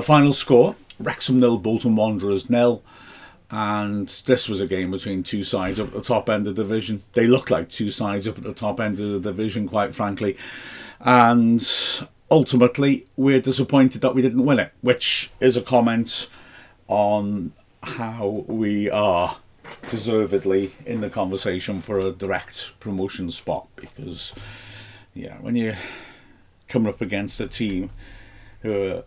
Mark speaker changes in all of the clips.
Speaker 1: The final score, Wrexham 0, Bolton Wanderers 0. And this was a game between two sides up at the top end of the division. They looked like two sides up at the top end of the division, quite frankly. And ultimately, we're disappointed that we didn't win it, which is a comment on how we are deservedly in the conversation for a direct promotion spot. Because, yeah, when you're coming up against a team who are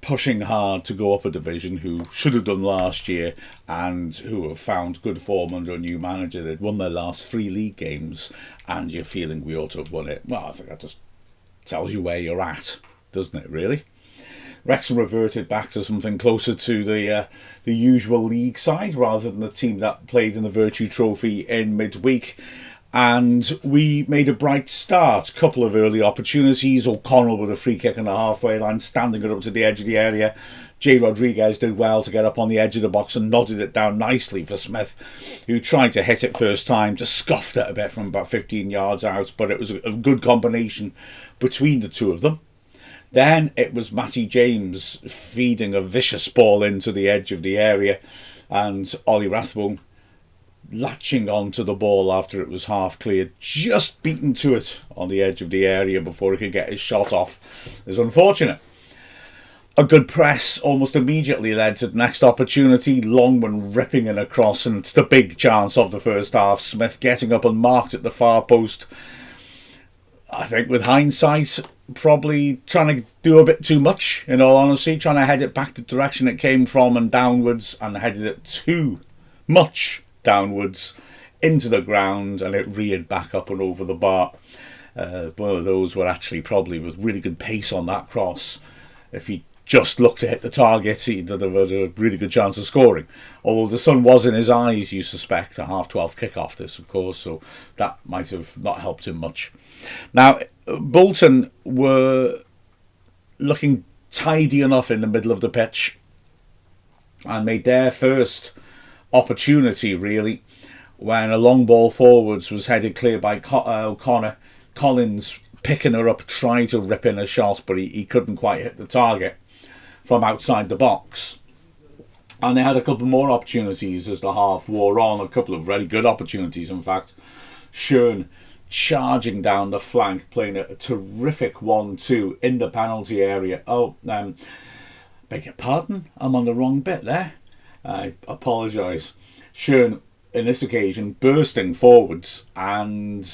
Speaker 1: pushing hard to go up a division, who should have done last year and who have found good form under a new manager, they'd won their last 3 league games, and you're feeling we ought to have won it. Well, I think that just tells you where you're at, doesn't it, really? Wrexham reverted back to something closer to the usual league side rather than the team that played in the Virtue Trophy in midweek. And we made a bright start. Couple of early opportunities. O'Connell with a free kick on the halfway line, standing it up to the edge of the area. Jay Rodriguez did well to get up on the edge of the box and nodded it down nicely for Smith, who tried to hit it first time, just scuffed it a bit from about 15 yards out, but it was a good combination between the two of them. Then it was Matty James feeding a vicious ball into the edge of the area, and Ollie Rathbone latching onto the ball after it was half cleared, just beaten to it on the edge of the area before he could get his shot off. It was unfortunate. A good press almost immediately led to the next opportunity. Longman ripping in across, and it's the big chance of the first half. Smith getting up unmarked at the far post. I think with hindsight, probably trying to do a bit too much, in all honesty, trying to head it back the direction it came from and downwards, and headed it too much downwards into the ground, and it reared back up and over the bar. One of those were actually probably with really good pace on that cross. If he just looked to hit the target, he'd have had a really good chance of scoring. Although the sun was in his eyes, you suspect, a 12:30 kick-off this, of course, so that might have not helped him much. Now, Bolton were looking tidy enough in the middle of the pitch and made their first opportunity, really, when a long ball forwards was headed clear by O'Connor. Collins picking her up, trying to rip in a shot, but he couldn't quite hit the target from outside the box. And they had a couple more opportunities as the half wore on, a couple of very good opportunities, in fact. Schön charging down the flank, playing a terrific 1-2 in the penalty area. Beg your pardon, I'm on the wrong bit there. I apologise. Schön, in this occasion, bursting forwards and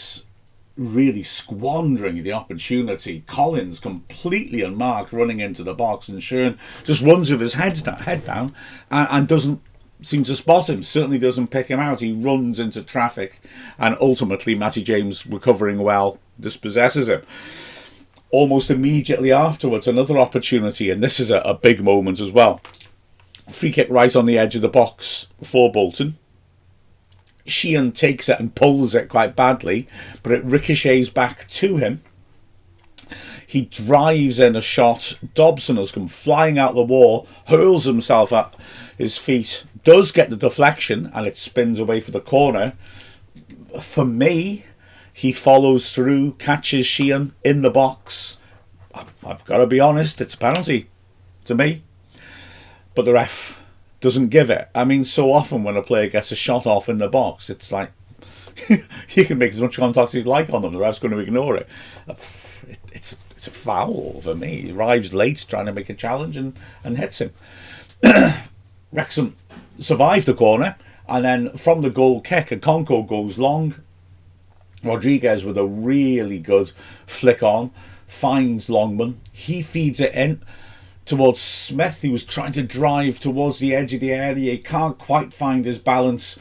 Speaker 1: really squandering the opportunity. Collins completely unmarked, running into the box, and Schön just runs with his head down and doesn't seem to spot him, certainly doesn't pick him out. He runs into traffic, and ultimately Matty James, recovering well, dispossesses him. Almost immediately afterwards, another opportunity, and this is a big moment as well. Free kick right on the edge of the box for Bolton. Sheehan takes it and pulls it quite badly, but it ricochets back to him. He drives in a shot. Dobson has come flying out the wall, hurls himself at his feet, does get the deflection, and it spins away for the corner. For me, he follows through, catches Sheehan in the box. I've got to be honest, it's a penalty to me. But the ref doesn't give it. I mean, so often when a player gets a shot off in the box, it's like you can make as much contact as you like on them. The ref's going to ignore it. It's a foul for me. He arrives late trying to make a challenge and hits him. Wrexham survived the corner, and then from the goal kick, Okonkwo goes long. Rodriguez with a really good flick on, finds Longman. He feeds it in towards Smith, who was trying to drive towards the edge of the area. He can't quite find his balance.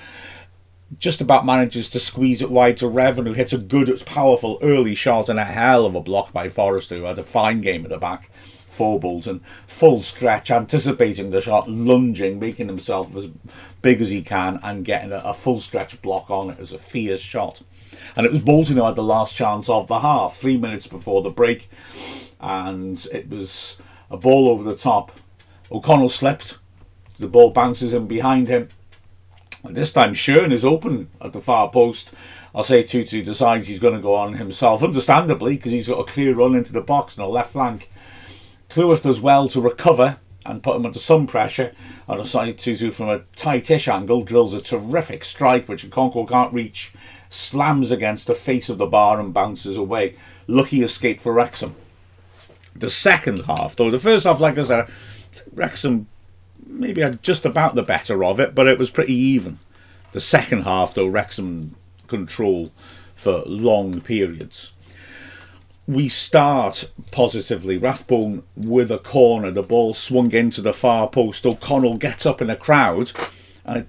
Speaker 1: Just about manages to squeeze it wide to Revan, who hits a good, powerful early shot, and a hell of a block by Forrester, who had a fine game at the back for Bolton. Full stretch, anticipating the shot, lunging, making himself as big as he can, and getting a full stretch block on it as a fierce shot. And it was Bolton who had the last chance of the half, 3 minutes before the break, and it was a ball over the top. O'Connell slipped. The ball bounces in behind him. And this time Schön is open at the far post. I'll say Tutu decides he's going to go on himself, understandably, because he's got a clear run into the box on the left flank. Cleworth does well to recover, and put him under some pressure. And Osei Tutu, from a tightish angle, drills a terrific strike which Okonkwo can't reach, slams against the face of the bar and bounces away. Lucky escape for Wrexham. The second half, though, the first half, like I said, Wrexham maybe had just about the better of it, but it was pretty even. The second half, though, Wrexham control for long periods. We start positively. Rathbone with a corner, the ball swung into the far post. O'Connell gets up in a crowd, and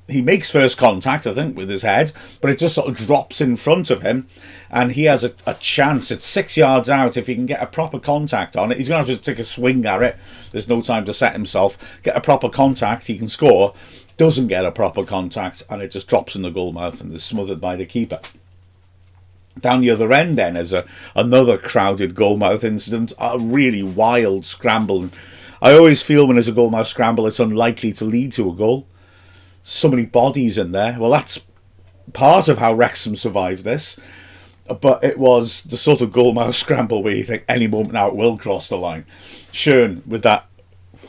Speaker 1: he makes first contact, I think, with his head, but it just sort of drops in front of him, and he has a chance. It's 6 yards out. If he can get a proper contact on it, he's going to have to take a swing at it. There's no time to set himself. Get a proper contact, he can score. Doesn't get a proper contact, and it just drops in the goal mouth and is smothered by the keeper. Down the other end then is another crowded goalmouth incident, a really wild scramble. I always feel when there's a goalmouth scramble it's unlikely to lead to a goal. So many bodies in there. Well, that's part of how Wrexham survived this, but it was the sort of goalmouth scramble where you think any moment now it will cross the line. Schön with that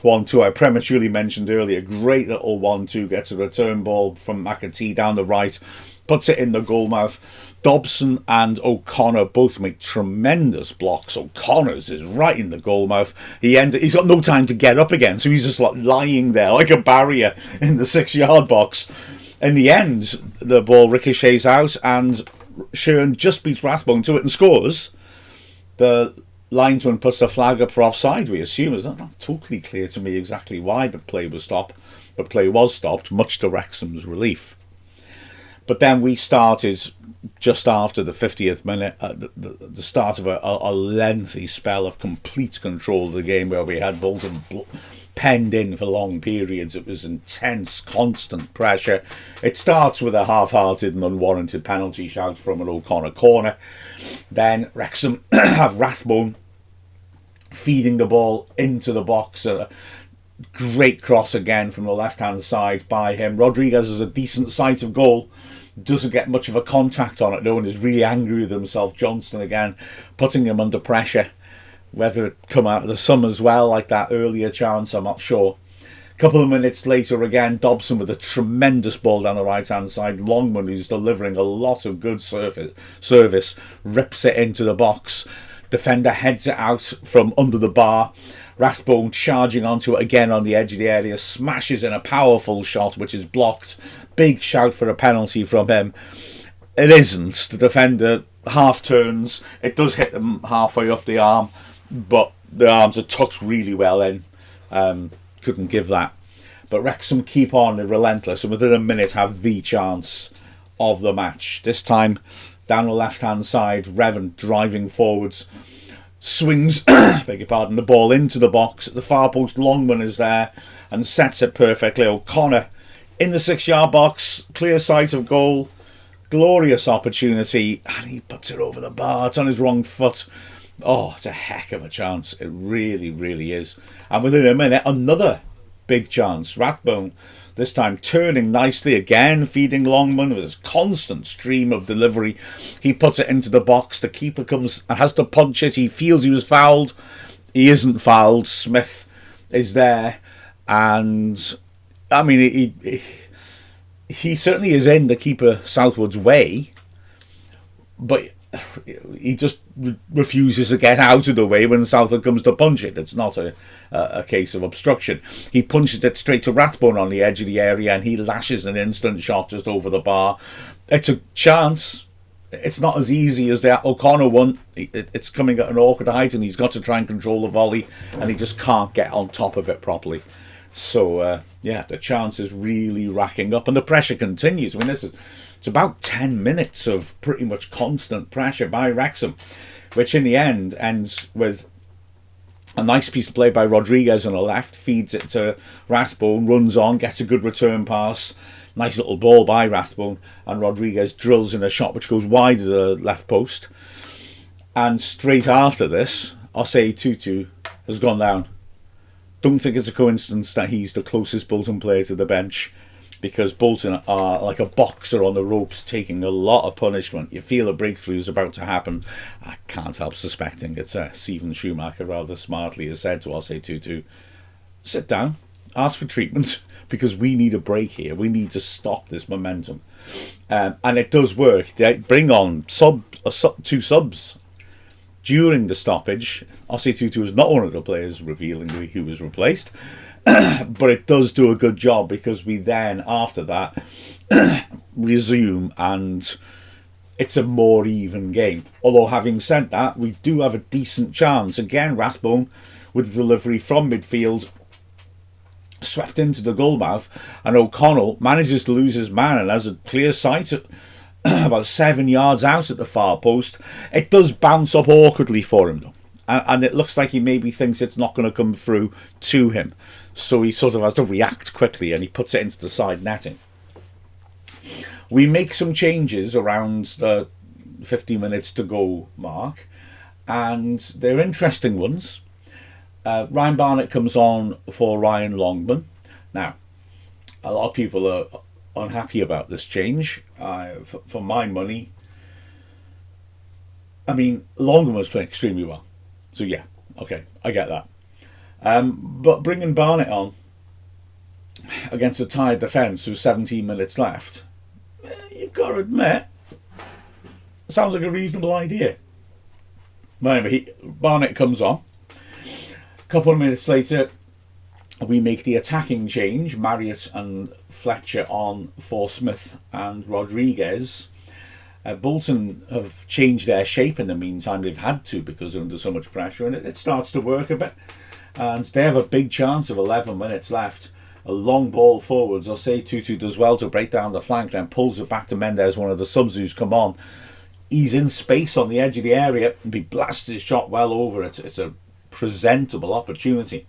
Speaker 1: 1-2 I prematurely mentioned earlier, great little 1-2, gets a return ball from McAtee down the right, puts it in the goalmouth. Dobson and O'Connor both make tremendous blocks. O'Connor's is right in the goalmouth. He's got no time to get up again, so he's just like lying there like a barrier in the 6-yard box. In the end, the ball ricochets out, and Schön just beats Rathbone to it and scores. The linesman puts the flag up for offside, we assume. It's not totally clear to me exactly why the play was stopped. The play was stopped, much to Wrexham's relief. But then we started just after the 50th minute, the start of a lengthy spell of complete control of the game, where we had Bolton penned in for long periods. It was intense, constant pressure. It starts with a half-hearted and unwarranted penalty shout from an O'Connor corner. Then Wrexham have Rathbone feeding the ball into the box. A great cross again from the left-hand side by him. Rodriguez has a decent sight of goal. Doesn't get much of a contact on it though, and is really angry with himself. Johnston again putting him under pressure. Whether it come out of the sum as well, like that earlier chance, I'm not sure. A couple of minutes later again, Dobson with a tremendous ball down the right hand side. Longman, who's delivering a lot of good service, rips it into the box. Defender heads it out from under the bar. Rathbone charging onto it again on the edge of the area, smashes in a powerful shot which is blocked. Big shout for a penalty from him. It isn't. The defender half turns. It does hit him halfway up the arm, but the arms are tucked really well in. Couldn't give that. But Wrexham keep on, they're relentless, and within a minute have the chance of the match. This time down the left hand side, Revan driving forwards, swings beg your pardon, the ball into the box at the far post. Longman is there and sets it perfectly. O'Connor in the 6-yard box, clear sight of goal, glorious opportunity, and he puts it over the bar. It's on his wrong foot. Oh, it's a heck of a chance. It really, really is. And within a minute, another big chance. Rathbone, this time turning nicely again, feeding Longman with his constant stream of delivery. He puts it into the box. The keeper comes and has to punch it. He feels he was fouled. He isn't fouled. Smith is there. And, I mean, he certainly is in the keeper Southwood's way. But he just refuses to get out of the way when Southwood comes to punch it. It's not a case of obstruction. He punches it straight to Rathbone on the edge of the area, and he lashes an instant shot just over the bar. It's a chance. It's not as easy as the O'Connor one. It's coming at an awkward height, and he's got to try and control the volley, and he just can't get on top of it properly. So, the chance is really racking up, and the pressure continues. I mean, it's about 10 minutes of pretty much constant pressure by Wrexham, which in the end ends with a nice piece of play by Rodriguez on the left, feeds it to Rathbone, runs on, gets a good return pass. Nice little ball by Rathbone, and Rodriguez drills in a shot which goes wide of the left post. And straight after this, Osei Tutu has gone down. Don't think it's a coincidence that he's the closest Bolton player to the bench, because Bolton are like a boxer on the ropes, taking a lot of punishment. You feel a breakthrough is about to happen. I can't help suspecting it's Stephen Schumacher rather smartly has said to Osei Tutu, sit down, ask for treatment, because we need a break here. We need to stop this momentum. And it does work. They bring on two subs during the stoppage. Osei Tutu is not one of the players revealing who was replaced, but it does do a good job, because we then, after that, resume, and it's a more even game. Although, having said that, we do have a decent chance. Again, Rathbone with the delivery from midfield, swept into the goal mouth, and O'Connell manages to lose his man and has a clear sight at about 7 yards out at the far post. It does bounce up awkwardly for him, though, and it looks like he maybe thinks it's not going to come through to him, so he sort of has to react quickly, and he puts it into the side netting. We make some changes around the 50 minutes to go mark, and they're interesting ones. Ryan Barnett comes on for Ryan Longman. Now, a lot of people are unhappy about this change. For my money, I mean, Longman was playing extremely well. So yeah, okay, I get that. But bringing Barnett on against a tired defence with 17 minutes left, you've got to admit, it sounds like a reasonable idea. But anyway, Barnett comes on. A couple of minutes later, we make the attacking change. Marriott and Fletcher on for Smith and Rodriguez. Bolton have changed their shape in the meantime. They've had to, because they're under so much pressure, and it starts to work a bit. And they have a big chance of 11 minutes left. A long ball forwards. Osei Tutu does well to break down the flank, then pulls it back to Mendes, one of the subs who's come on. He's in space on the edge of the area, and he blasts his shot well over it. It's a presentable opportunity.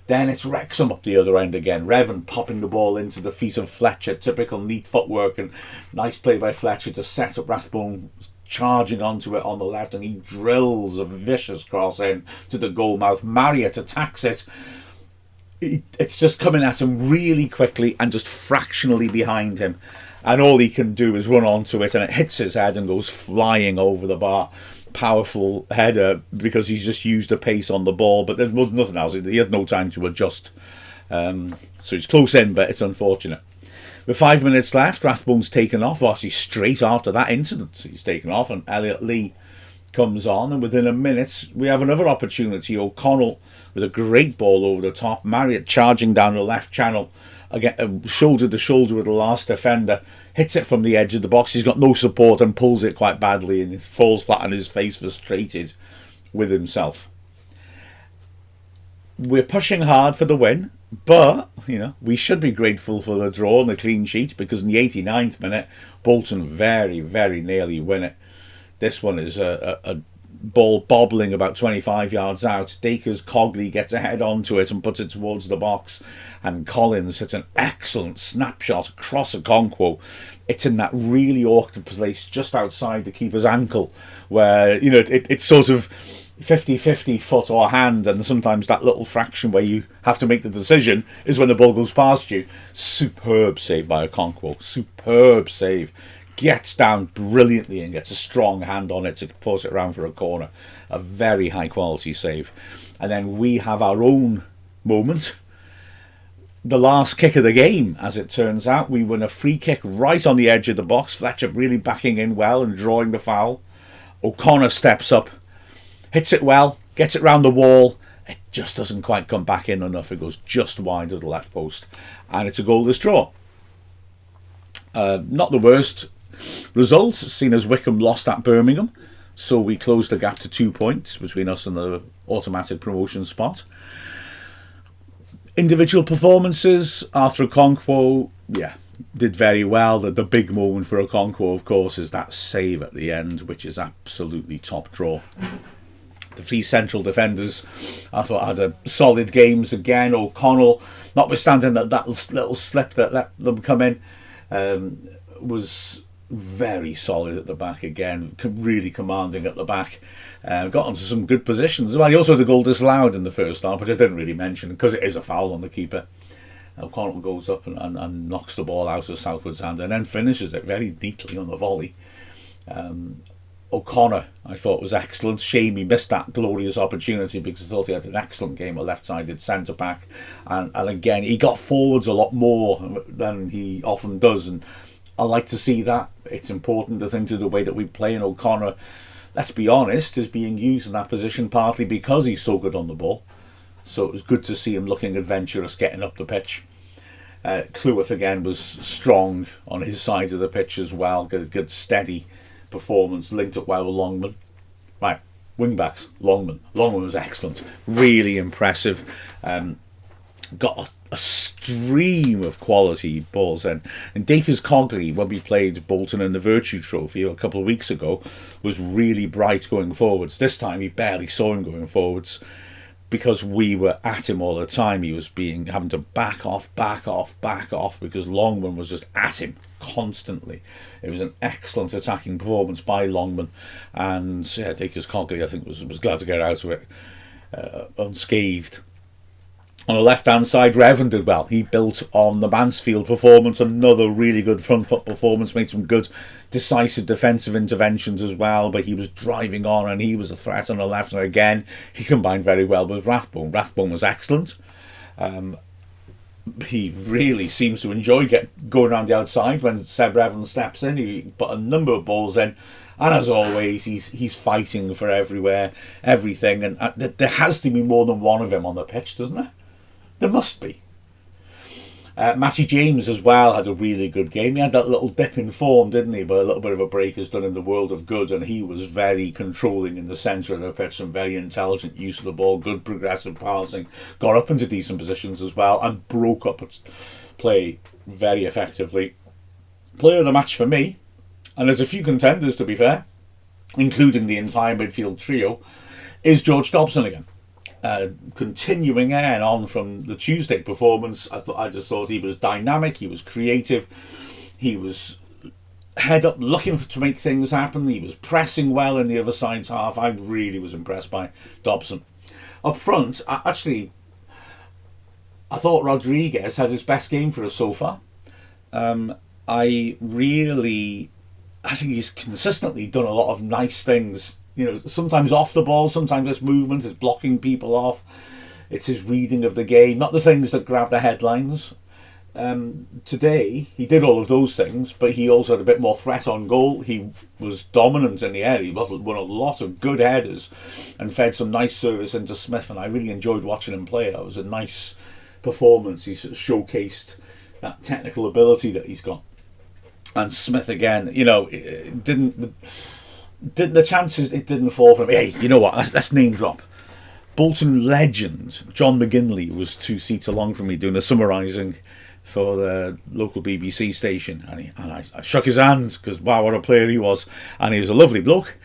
Speaker 1: Then it's Wrexham up the other end again. Revan popping the ball into the feet of Fletcher. Typical neat footwork and nice play by Fletcher to set up Rathbone charging onto it on the left, and he drills a vicious cross in to the goal mouth. Marriott attacks it. It's just coming at him really quickly and just fractionally behind him, and all he can do is run onto it, and it hits his head and goes flying over the bar. Powerful header, because he's just used a pace on the ball, but there's nothing else. He had no time to adjust, so he's close in, but it's unfortunate. With 5 minutes left, Rathbone's taken off. Actually, straight after that incident, he's taken off, and Elliot Lee comes on, and within a minute we have another opportunity. O'Connell with a great ball over the top. Marriott charging down the left channel, again shoulder to shoulder with the last defender, hits it from the edge of the box. He's got no support and pulls it quite badly, and he falls flat on his face, frustrated with himself. We're pushing hard for the win, but we should be grateful for the draw and the clean sheet, because in the 89th minute, Bolton very, very nearly win it. This one is a ball bobbling about 25 yards out. Dacres Cogley gets a head onto it and puts it towards the box, and Collins hits an excellent snapshot across Okonkwo. It's in that really awkward place just outside the keeper's ankle, where it's sort of 50-50 foot or hand, and sometimes that little fraction where you have to make the decision is when the ball goes past you. Superb save by Okonkwo. Superb save. Gets down brilliantly and gets a strong hand on it to force it around for a corner. A very high quality save. And then we have our own moment. The last kick of the game, as it turns out. We win a free kick right on the edge of the box. Fletcher really backing in well and drawing the foul. O'Connor steps up, hits it well, gets it round the wall. It just doesn't quite come back in enough. It goes just wide of the left post, and it's a goalless draw. Not the worst result, seen as Wycombe lost at Birmingham, so we closed the gap to 2 points between us and the automatic promotion spot. Individual performances, Arthur Okonkwo, did very well. The big moment for Okonkwo, of course, is that save at the end, which is absolutely top draw. The three central defenders, I thought, had a solid games again. O'Connell, notwithstanding that little slip that let them come in, was very solid at the back again, really commanding at the back. Got onto some good positions. Well, he also had a goal disallowed in the first half, which I didn't really mention because it is a foul on the keeper. O'Connell goes up and knocks the ball out of Southwood's hand and then finishes it very neatly on the volley. O'Connor, I thought, was excellent. Shame he missed that glorious opportunity because I thought he had an excellent game at left-sided centre-back. And again, he got forwards a lot more than he often does. And I like to see that. It's important, I think, to the way that we play. And O'Connor, let's be honest, is being used in that position partly because he's so good on the ball. So it was good to see him looking adventurous, getting up the pitch. Cleworth again was strong on his side of the pitch as well. Good steady performance, linked up well with Longman. Right, wing backs, Longman was excellent, really impressive. Got a stream of quality balls in. And Dacres Cogley, when we played Bolton in the Virtue Trophy a couple of weeks ago, was really bright going forwards. This time we barely saw him going forwards because we were at him all the time. He was having to back off because Longman was just at him constantly. It was an excellent attacking performance by Longman, and Dacres Cogley, I think, was glad to get out of it unscathed. On the left-hand side, Revan did well. He built on the Mansfield performance, another really good front foot performance, made some good decisive defensive interventions as well, but he was driving on and he was a threat on the left, and again, he combined very well with Rathbone. Rathbone was excellent. He really seems to enjoy going around the outside when Seb Revan steps in. He put a number of balls in, and as always, he's fighting for everything, and there has to be more than one of him on the pitch, doesn't there? There must be. Matty James as well had a really good game. He had that little dip in form, didn't he? But a little bit of a break has done in the world of good, and he was very controlling in the centre of the pitch, some very intelligent use of the ball, good progressive passing, got up into decent positions as well, and broke up its play very effectively. Player of the match for me, and there's a few contenders to be fair, including the entire midfield trio, is George Dobson again. Continuing on from the Tuesday performance, I just thought he was dynamic, he was creative, he was head up looking to make things happen, he was pressing well in the other side's half. I really was impressed by Dobson. Up front, I thought Rodriguez had his best game for us so far. I think he's consistently done a lot of nice things. You know, sometimes off the ball, sometimes it's movement, it's blocking people off, it's his reading of the game, not the things that grab the headlines. Today, he did all of those things, but he also had a bit more threat on goal. He was dominant in the air. He won a lot of good headers and fed some nice service into Smith, and I really enjoyed watching him play. It was a nice performance. He sort of showcased that technical ability that he's got. And Smith again, you know, the chances, it didn't fall for him. Hey, you know what? Let's name drop. Bolton legend John McGinley was 2 seats along from me doing a summarising for the local BBC station, and I shook his hand because wow, what a player he was, and he was a lovely bloke.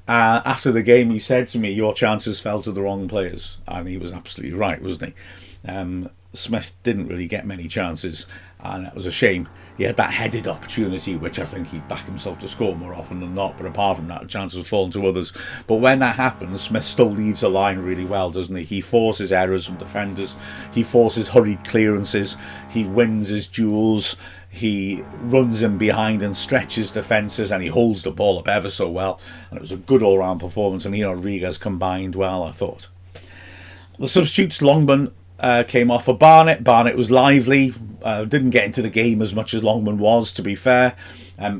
Speaker 1: After the game, he said to me, "Your chances fell to the wrong players," and he was absolutely right, wasn't he? Smith didn't really get many chances, and that was a shame. He had that headed opportunity, which I think he'd back himself to score more often than not, but apart from that, chances fallen to others. But when that happens, Smith still leads the line really well, doesn't he? He forces errors from defenders, he forces hurried clearances, he wins his duels, he runs in behind and stretches defences, and he holds the ball up ever so well. And it was a good all-round performance, and he and Rodriguez combined well, I thought. The substitutes, Longman came off for Barnett. Barnett was lively, didn't get into the game as much as Longman was, to be fair.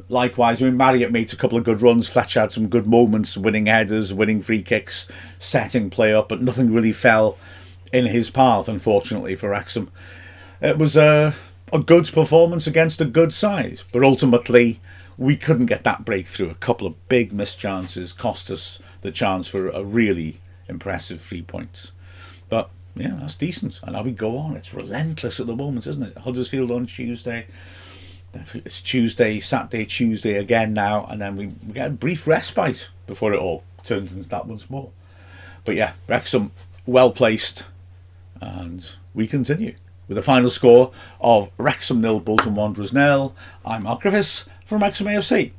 Speaker 1: Likewise, Marriott made a couple of good runs. Fletcher had some good moments, winning headers, winning free kicks, setting play up, but nothing really fell in his path, unfortunately, for Wrexham. It was a good performance against a good side, but ultimately we couldn't get that breakthrough. A couple of big missed chances cost us the chance for a really impressive 3 points. But yeah, that's decent. And now we go on. It's relentless at the moment, isn't it? Huddersfield on Tuesday. It's Saturday, Tuesday again now. And then we get a brief respite before it all turns into that once more. But yeah, Wrexham well placed. And we continue with a final score of Wrexham 0, Bolton Wanderers 0. I'm Mark Griffiths from Wrexham AFC.